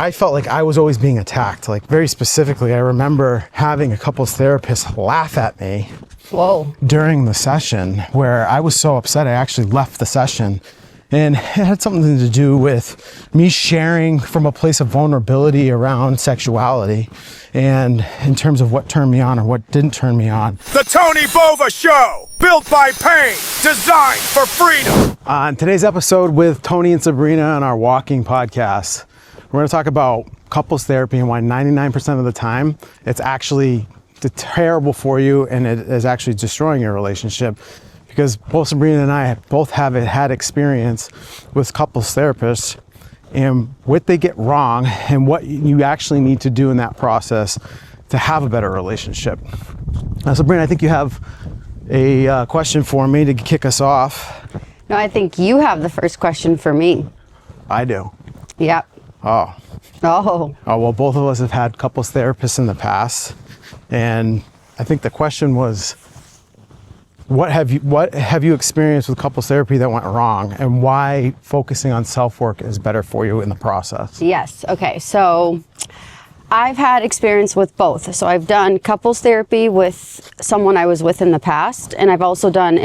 I felt like I was always being attacked. Like very specifically, I remember having a couples therapist laugh at me during the session where I was so upset I actually left the session. And it had something to do with me sharing from a place of vulnerability around sexuality and in terms of what turned me on or what didn't turn me on. The Tony Bova Show, built by pain, designed for freedom. On today's episode with Tony and Sabrina on our walking podcast, we're going to talk about couples therapy and why 99% of the time it's actually terrible for you and it is actually destroying your relationship. Because both Sabrina and I both have had experience with couples therapists and what they get wrong and what you actually need to do in that process to have a better relationship. Now, Sabrina, I think you have a question for me to kick us off. No, I think you have the first question for me. I do. Yep. Oh, well, both of us have had couples therapists in the past. And I think the question was, what have you experienced with couples therapy that went wrong and why focusing on self-work is better for you in the process? Yes. Okay. So I've had experience with both. So I've done couples therapy with someone I was with in the past, and I've also done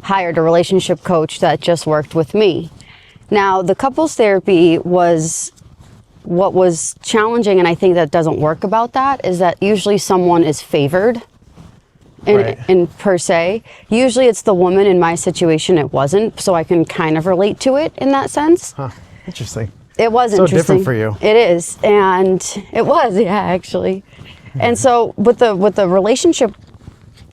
hired a relationship coach that just worked with me. Now, the couples therapy was what was challenging, and I think that doesn't work about that, is that usually someone is favored. In per se. Usually it's the woman. In my situation, it wasn't, so I can kind of relate to it in that sense. Huh, interesting. It was so interesting. Different for you. It is, and it was, yeah, actually. And so with the relationship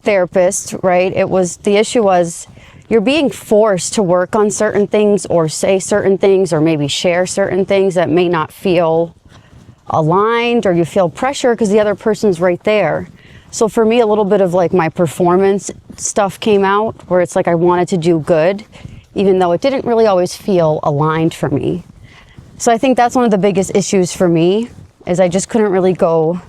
therapist, right, the issue was you're being forced to work on certain things or say certain things or maybe share certain things that may not feel aligned, or you feel pressure because the other person's right there. So for me, a little bit of like my performance stuff came out where it's like I wanted to do good, even though it didn't really always feel aligned for me. So I think that's one of the biggest issues for me, is I just couldn't really go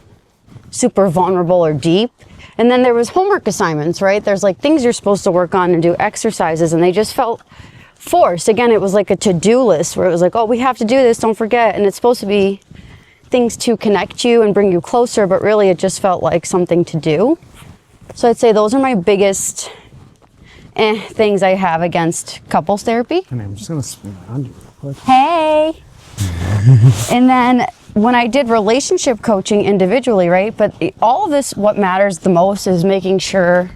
super vulnerable or deep. And then there was homework assignments, right? There's like things you're supposed to work on and do exercises, and they just felt forced. Again, it was like a to-do list where it was like, oh, we have to do this, don't forget. And it's supposed to be things to connect you and bring you closer, but really it just felt like something to do. So I'd say those are my biggest things I have against couples therapy. And I'm just going to spin around real quick. Hey! And then when I did relationship coaching individually, right, but all of this, what matters the most is making sure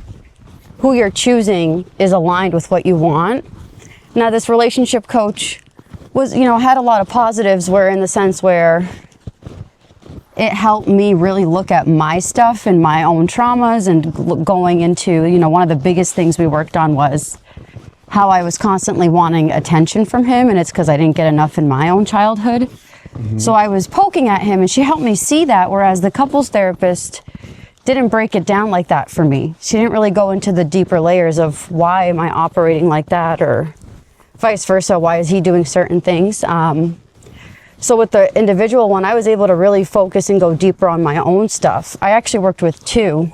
who you're choosing is aligned with what you want. Now, this relationship coach was, had a lot of positives, where in the sense where it helped me really look at my stuff and my own traumas, and going into, one of the biggest things we worked on was how I was constantly wanting attention from him, and it's because I didn't get enough in my own childhood. Mm-hmm. So I was poking at him, and she helped me see that, whereas the couples therapist didn't break it down like that for me. She didn't really go into the deeper layers of why am I operating like that, or vice versa, why is he doing certain things. So with the individual one, I was able to really focus and go deeper on my own stuff. I actually worked with two,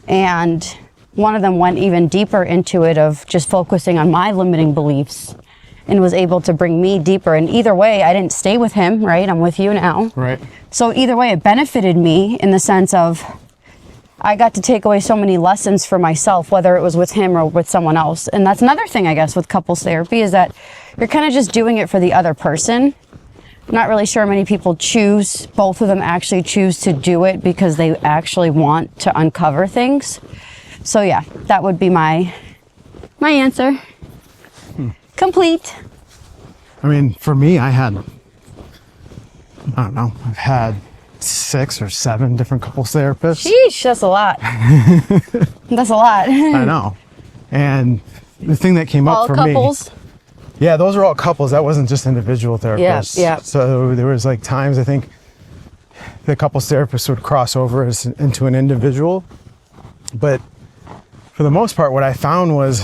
and one of them went even deeper into it of just focusing on my limiting beliefs, and was able to bring me deeper. And either way, I didn't stay with him, right? I'm with you now. Right. So either way, it benefited me in the sense of I got to take away so many lessons for myself, whether it was with him or with someone else. And that's another thing, I guess, with couples therapy, is that you're kind of just doing it for the other person. I'm not really sure many people both of them actually choose to do it because they actually want to uncover things. So yeah, that would be my answer. Complete. I mean, for me, I've had 6 or 7 different couples therapists. Sheesh, that's a lot. That's a lot. I know. And the thing that came up for me. All couples? Yeah, those are all couples. That wasn't just individual therapists. Yeah. So there was like times, I think, the couples therapist would cross over into an individual. But for the most part, what I found was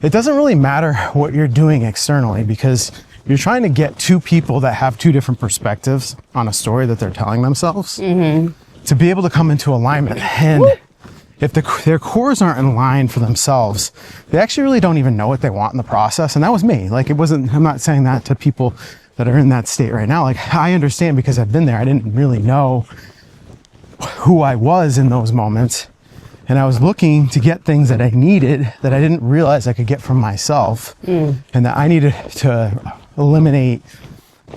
it doesn't really matter what you're doing externally, because you're trying to get two people that have two different perspectives on a story that they're telling themselves to be able to come into alignment. And if their cores aren't in line for themselves, they actually really don't even know what they want in the process. And that was me. Like, I'm not saying that to people that are in that state right now. Like, I understand because I've been there. I didn't really know who I was in those moments. And I was looking to get things that I needed that I didn't realize I could get from myself. And that I needed to eliminate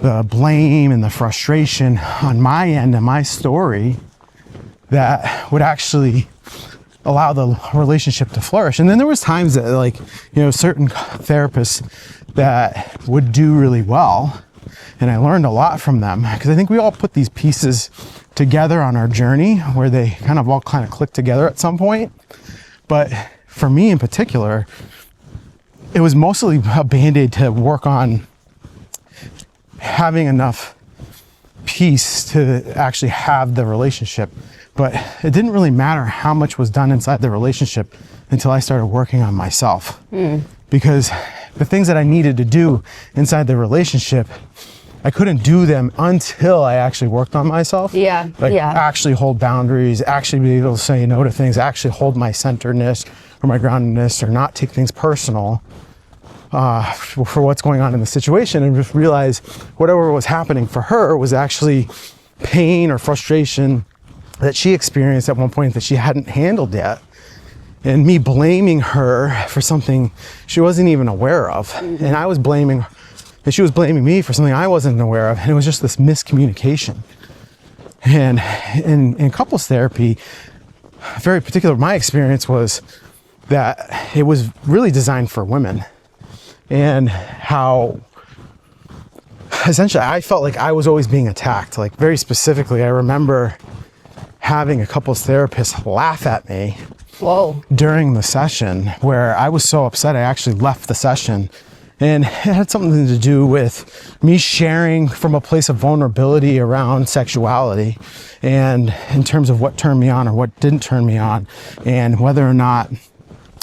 the blame and the frustration on my end and my story that would actually allow the relationship to flourish. And then there was times that, like, you know, certain therapists that would do really well, and I learned a lot from them, because I think we all put these pieces together on our journey where they kind of all click together at some point. But for me in particular, it was mostly a band-aid to work on having enough peace to actually have the relationship. But it didn't really matter how much was done inside the relationship until I started working on myself. Because the things that I needed to do inside the relationship, I couldn't do them until I actually worked on myself. Actually hold boundaries, actually be able to say no to things, actually hold my centeredness or my groundedness, or not take things personal for what's going on in the situation, and just realize whatever was happening for her was actually pain or frustration that she experienced at one point that she hadn't handled yet. And me blaming her for something she wasn't even aware of. And I was blaming, and she was blaming me for something I wasn't aware of. And it was just this miscommunication. And in couples therapy, very particular, my experience was that it was really designed for women. And how essentially I felt like I was always being attacked. Like, very specifically, I remember having a couples therapist laugh at me during the session, where I was so upset I actually left the session. And it had something to do with me sharing from a place of vulnerability around sexuality, and in terms of what turned me on or what didn't turn me on, and whether or not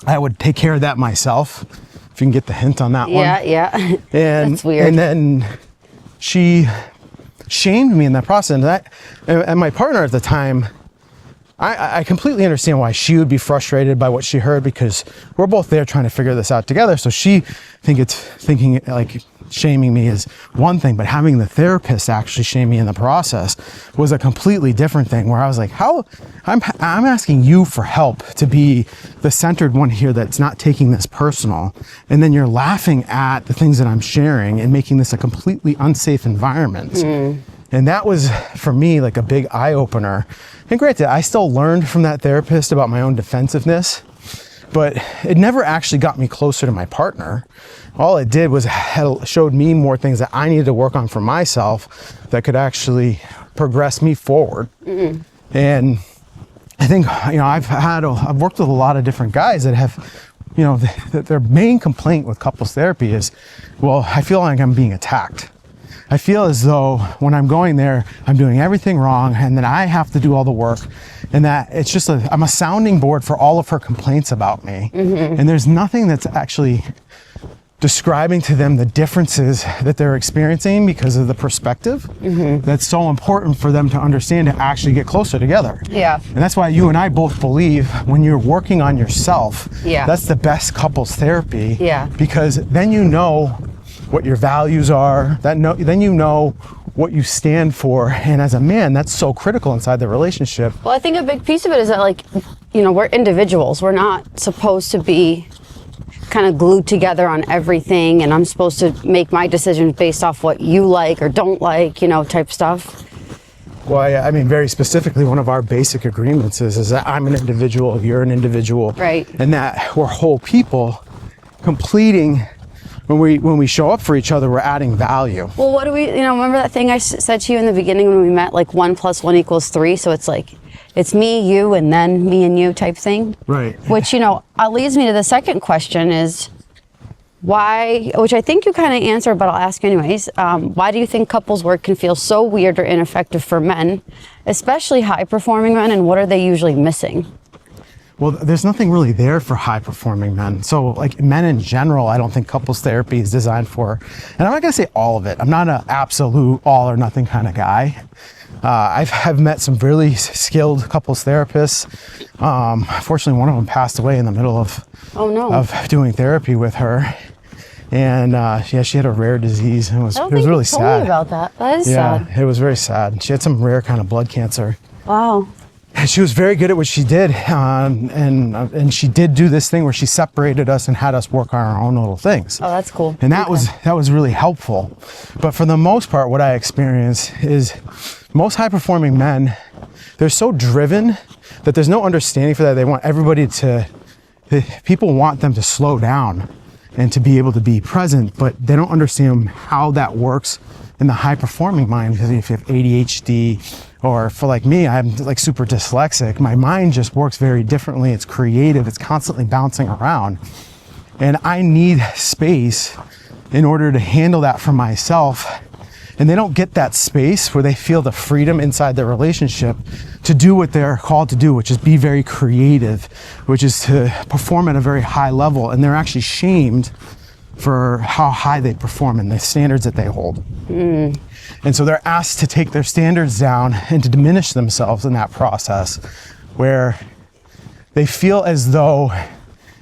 I would take care of that myself. If you can get the hint on that one. Yeah. And that's weird. And then she shamed me in that process. And my partner at the time, I completely understand why she would be frustrated by what she heard, because we're both there trying to figure this out together. So she thinking like shaming me is one thing, but having the therapist actually shame me in the process was a completely different thing, where I was like, I'm asking you for help to be the centered one here that's not taking this personal. And then you're laughing at the things that I'm sharing and making this a completely unsafe environment. And that was, for me, like a big eye opener. And granted, I still learned from that therapist about my own defensiveness, but it never actually got me closer to my partner. All it did was showed me more things that I needed to work on for myself that could actually progress me forward. And I think, you know, I've worked with a lot of different guys that have, you know, their main complaint with couples therapy is, well, I feel like I'm being attacked. I feel as though when I'm going there, I'm doing everything wrong, and then I have to do all the work, and that it's just I'm a sounding board for all of her complaints about me. And there's nothing that's actually describing to them the differences that they're experiencing because of the perspective that's so important for them to understand to actually get closer together. And that's why you and I both believe when you're working on yourself, that's the best couples therapy. Because then you know what your values are, then you know what you stand for. And as a man, that's so critical inside the relationship. Well, I think a big piece of it is that, like, you know, we're individuals. We're not supposed to be kind of glued together on everything, and I'm supposed to make my decisions based off what you like or don't like, you know, type stuff. Well, I mean, very specifically, one of our basic agreements is that I'm an individual, you're an individual. And that we're whole people completing. When we show up for each other, we're adding value. Well, what do we, you know, remember that thing I said to you in the beginning when we met, like 1 + 1 = 3? So it's like, it's me, you, and then me and you type thing. Which, you know, leads me to the second question is, why, which I think you kind of answered, but I'll ask anyways, why do you think couples work can feel so weird or ineffective for men, especially high-performing men, and what are they usually missing? Well, there's nothing really there for high-performing men. So, like, men in general, I don't think couples therapy is designed for. And I'm not going to say all of it. I'm not an absolute all-or-nothing kind of guy. I've met some really skilled couples therapists. Fortunately, one of them passed away in the middle of doing therapy with her. And yeah, she had a rare disease, and it was really told me sad. about that. That is Yeah, sad. it was very sad. She had some rare kind of blood cancer. Wow. And she was very good at what she did, and she did do this thing where she separated us and had us work on our own little things. Oh, that's cool. And that was really helpful. But for the most part, what I experience is most high-performing men, they're so driven that there's no understanding for that. They want everybody people want them to slow down and to be able to be present, but they don't understand how that works in the high-performing mind. Because if you have ADHD, or for like me, I'm like super dyslexic, my mind just works very differently. It's creative, it's constantly bouncing around. And I need space in order to handle that for myself. And they don't get that space where they feel the freedom inside their relationship to do what they're called to do, which is be very creative, which is to perform at a very high level. And they're actually shamed for how high they perform and the standards that they hold. And so they're asked to take their standards down and to diminish themselves in that process, where they feel as though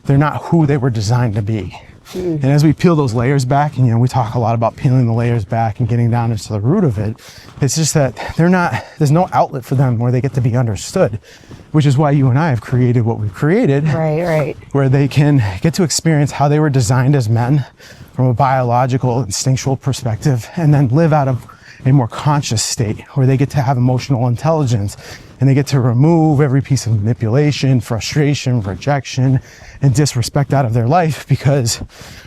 they're not who they were designed to be. And as we peel those layers back, and we talk a lot about peeling the layers back and getting down into the root of it, it's just that there's no outlet for them where they get to be understood, which is why you and I have created what we've created. Right. Where they can get to experience how they were designed as men from a biological, instinctual perspective, and then live out of a more conscious state where they get to have emotional intelligence and they get to remove every piece of manipulation, frustration, rejection, and disrespect out of their life, because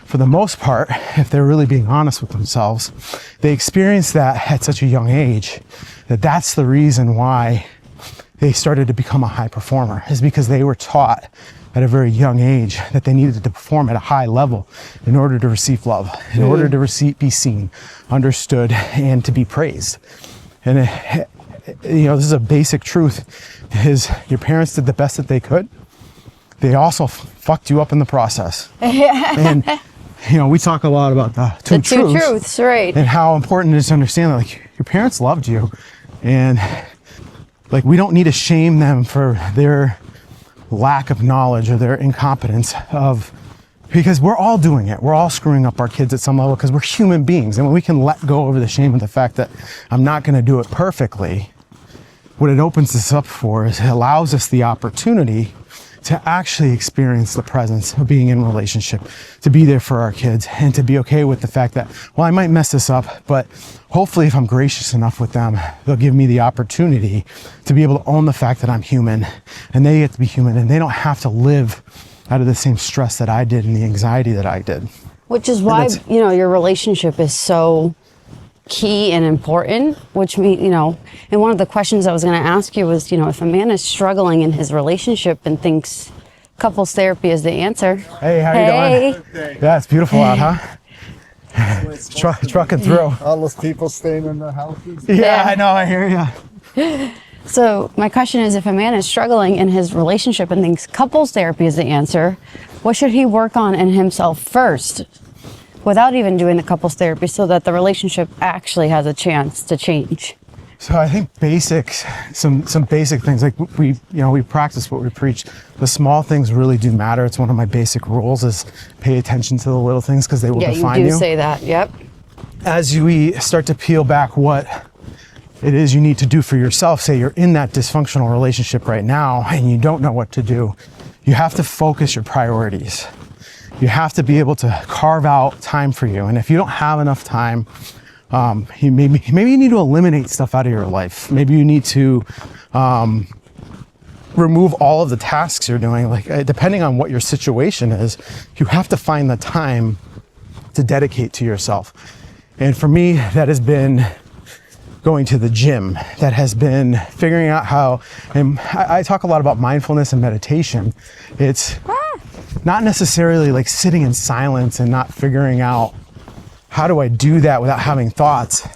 for the most part, if they're really being honest with themselves, they experience that at such a young age that's the reason why they started to become a high performer, is because they were taught at a very young age that they needed to perform at a high level in order to receive love, in order to be seen, understood, and to be praised. And this is a basic truth, is your parents did the best that they could. They also fucked you up in the process. And we talk a lot about the two truths, right? And how important it is to understand that, like, your parents loved you, and like, we don't need to shame them for their lack of knowledge or their incompetence because we're all doing it. We're all screwing up our kids at some level because we're human beings. And when we can let go over the shame of the fact that I'm not going to do it perfectly, what it opens us up for is it allows us the opportunity to actually experience the presence of being in relationship, to be there for our kids, and to be okay with the fact that, well, I might mess this up, but hopefully if I'm gracious enough with them, they'll give me the opportunity to be able to own the fact that I'm human, and they get to be human, and they don't have to live out of the same stress that I did and the anxiety that I did. Which is why, your relationship is so key and important, which and one of the questions I was going to ask you was, if a man is struggling in his relationship and thinks couples therapy is the answer. Hey, how you doing? Yeah, it's beautiful out, huh? Trucking through. All those people staying in their houses. Yeah, I know, I hear you. So my question is, if a man is struggling in his relationship and thinks couples therapy is the answer, what should he work on in himself first, without even doing the couples therapy, so that the relationship actually has a chance to change? So I think some basic things, like we practice what we preach. The small things really do matter. It's one of my basic rules, is pay attention to the little things, because they will define you. Yeah, you do say that, yep. As we start to peel back what it is you need to do for yourself, say you're in that dysfunctional relationship right now and you don't know what to do, you have to focus your priorities. You have to be able to carve out time for you. And if you don't have enough time, maybe you need to eliminate stuff out of your life. Maybe you need to remove all of the tasks you're doing. Like, depending on what your situation is, you have to find the time to dedicate to yourself. And for me, that has been going to the gym. That has been figuring out how, and I talk a lot about mindfulness and meditation. It's not necessarily like sitting in silence and not figuring out, how do I do that without having thoughts?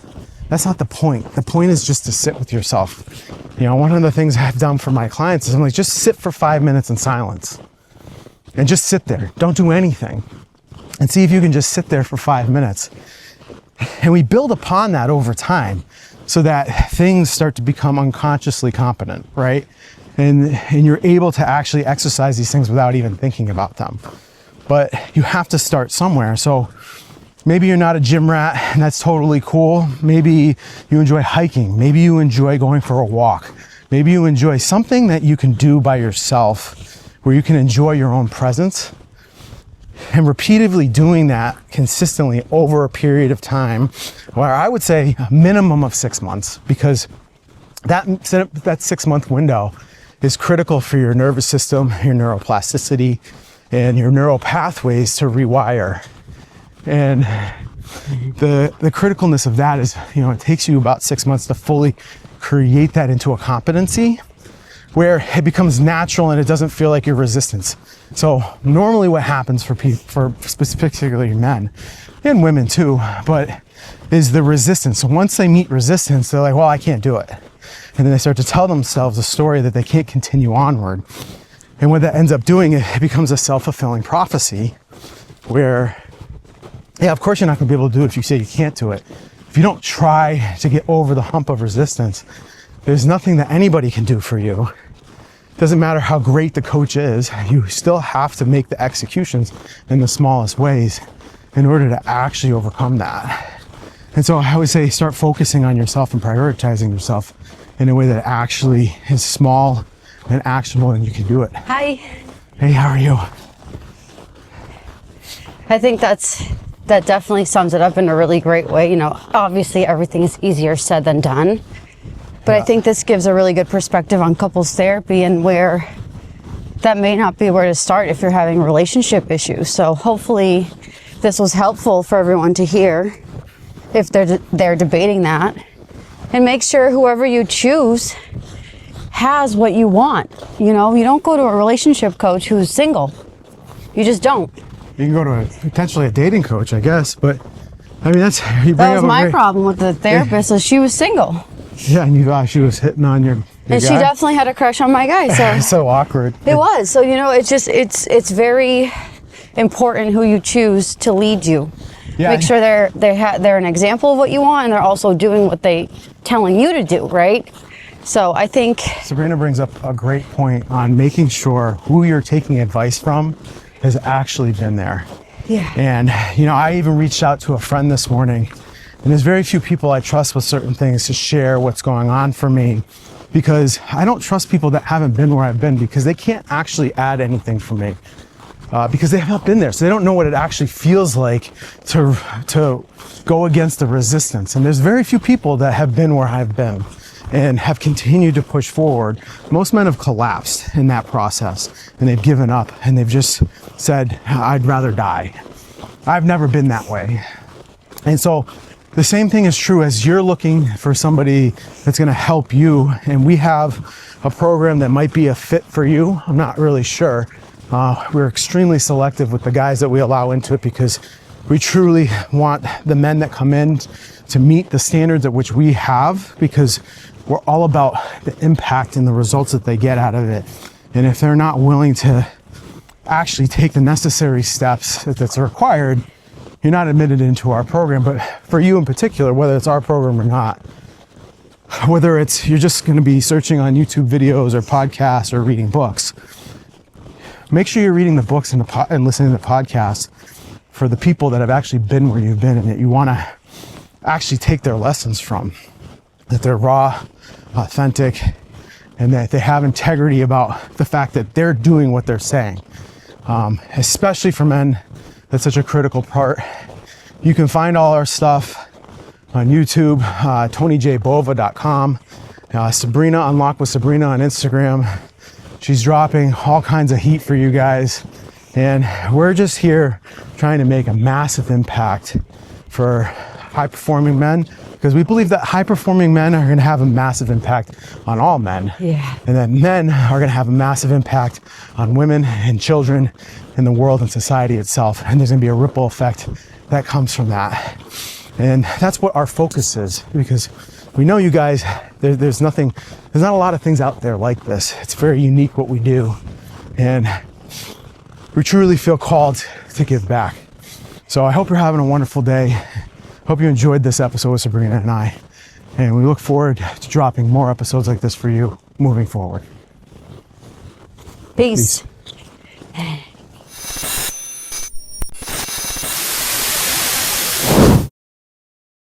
That's not the point. The point is just to sit with yourself. One of the things I've done for my clients is I'm like, just sit for 5 minutes in silence and just sit there. Don't do anything, and see if you can just sit there for 5 minutes. And we build upon that over time so that things start to become unconsciously competent, right? And you're able to actually exercise these things without even thinking about them. but you have to start somewhere. So maybe you're not a gym rat, and that's totally cool. Maybe you enjoy hiking. Maybe you enjoy going for a walk. Maybe you enjoy something that you can do by yourself where you can enjoy your own presence. And repeatedly doing that consistently over a period of time, where I would say a minimum of 6 months, because that 6-month window is critical for your nervous system, your neuroplasticity, and your neural pathways to rewire. And the criticalness of that is, it takes you about 6 months to fully create that into a competency where it becomes natural and it doesn't feel like your resistance. So normally what happens for people, particularly men and women too, but is the resistance. So once they meet resistance, they're like, well, I can't do it. And then they start to tell themselves a story that they can't continue onward. And what that ends up doing, it becomes a self-fulfilling prophecy where, yeah, of course you're not gonna be able to do it if you say you can't do it. If you don't try to get over the hump of resistance, there's nothing that anybody can do for you. Doesn't matter how great the coach is, you still have to make the executions in the smallest ways in order to actually overcome that. And so I would say start focusing on yourself and prioritizing yourself in a way that actually is small and actionable, and you can do it. Hi. Hey, how are you? I think that definitely sums it up in a really great way. Obviously everything is easier said than done. But I think this gives a really good perspective on couples therapy and where that may not be where to start if you're having relationship issues. So hopefully this was helpful for everyone to hear if they're debating that. And make sure whoever you choose has what you want. You don't go to a relationship coach who's single. You just don't. You can go to potentially a dating coach, I guess, but I mean, that was my problem with the therapist, is she was single. Yeah, and you thought she was hitting on your and guy? She definitely had a crush on my guy. So so awkward. It was. So it's very important who you choose to lead you. Yeah. Make sure they're an example of what you want, and they're also doing what they telling you to do, right? So I think Sabrina brings up a great point on making sure who you're taking advice from has actually been there. Yeah. And I even reached out to a friend this morning. And there's very few people I trust with certain things to share what's going on for me, because I don't trust people that haven't been where I've been, because they can't actually add anything for me because they have not been there. So they don't know what it actually feels like to go against the resistance. And there's very few people that have been where I've been and have continued to push forward. Most men have collapsed in that process, and they've given up, and they've just said, I'd rather die. I've never been that way. And so the same thing is true as you're looking for somebody that's going to help you, and we have a program that might be a fit for you. I'm not really sure. We're extremely selective with the guys that we allow into it, because we truly want the men that come in to meet the standards at which we have, because we're all about the impact and the results that they get out of it. And if they're not willing to actually take the necessary steps that's required, you're not admitted into our program. But for you in particular, whether it's our program or not, whether it's you're just going to be searching on YouTube videos or podcasts or reading books, make sure you're reading the books and listening to the podcasts for the people that have actually been where you've been, and that you want to actually take their lessons from, that they're raw, authentic, and that they have integrity about the fact that they're doing what they're saying. Especially for men, that's such a critical part. You can find all our stuff on YouTube, TonyJBova.com, Sabrina, Unlock with Sabrina on Instagram. She's dropping all kinds of heat for you guys. And we're just here trying to make a massive impact for high-performing men, because we believe that high-performing men are going to have a massive impact on all men. Yeah. And that men are going to have a massive impact on women and children in the world and society itself. And there's going to be a ripple effect that comes from that. And that's what our focus is, because we know you guys, there's not a lot of things out there like this. It's very unique what we do. And we truly feel called to give back. So I hope you're having a wonderful day. Hope you enjoyed this episode with Sabrina and I. And we look forward to dropping more episodes like this for you moving forward. Peace. Peace.